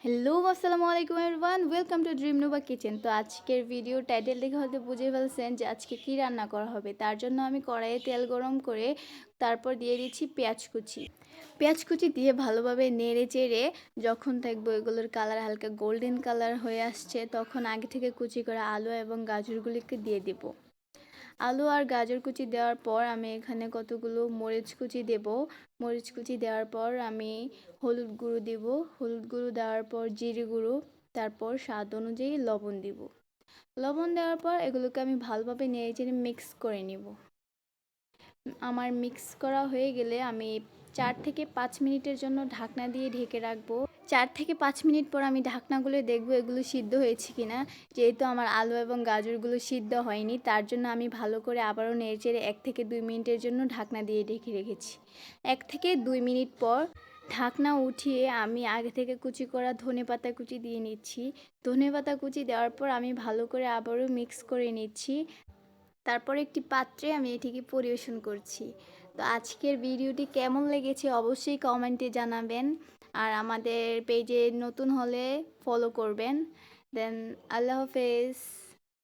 Hello আসসালামু আলাইকুম everyone, welcome to dream Nuba kitchen. তো আজকের ভিডিও টাইটেল দেখে হয়তো বুঝে ফেলছেন যে আজকে কি রান্না করা হবে। তার জন্য আমি কড়াইয়ে তেল গরম করে তারপর দিয়ে দিচ্ছি পেঁয়াজ কুচি। পেঁয়াজ কুচি দিয়ে ভালোভাবে নেড়ে চেড়ে যখন দেখবো এগুলোর কালার হালকা গোল্ডেন কালার হয়ে আসছে, তখন আগে থেকে কুচি করা আলু এবং গাজরগুলিকে দিয়ে দিব। আলু আর গাজর কুচি দেওয়ার পর আমি এখানে কতগুলো মরিচ কুচি দেব। মরিচ কুচি দেওয়ার পর আমি হলুদ গুঁড়ো দেব। হলুদ গুঁড়ো দেওয়ার পর জিরে গুঁড়ো, তারপর স্বাদ অনুযায়ী লবণ দিব। লবণ দেওয়ার পর এগুলোকে আমি ভালোভাবে নেড়েচেড়ে মিক্স করে নিব। আমার মিক্স করা হয়ে গেলে আমি 4 থেকে 5 মিনিটের জন্য ঢাকনা দিয়ে ঢেকে রাখবো। 4 থেকে 5 মিনিট পর আমি ঢাকনাগুলো দেখবো এগুলো সিদ্ধ হয়েছে কিনা। যেহেতু আমার আলু এবং গাজরগুলো সিদ্ধ হয়নি, তার জন্য আমি ভালো করে আবারও নেড়েচেড়ে 1 থেকে 2 মিনিটের জন্য ঢাকনা দিয়ে ঢেকে রেখেছি। 1 থেকে 2 মিনিট পর ঢাকনা উঠিয়ে আমি আগে থেকে কুচি করা ধনেপাতা কুচি দিয়ে নিচ্ছি। ধনেপাতা কুচি দেওয়ার পর আমি ভালো করে আবারও মিক্স করে নিচ্ছি। তারপর একটি পাত্রে আমি এটিকে পরিবেশন করছি। তো আজকের ভিডিওটি কেমন লেগেছে অবশ্যই কমেন্টে জানাবেন। আর আমাদের পেজে নতুন হলে ফলো করবেন। দেন আল্লাহ হাফেজ।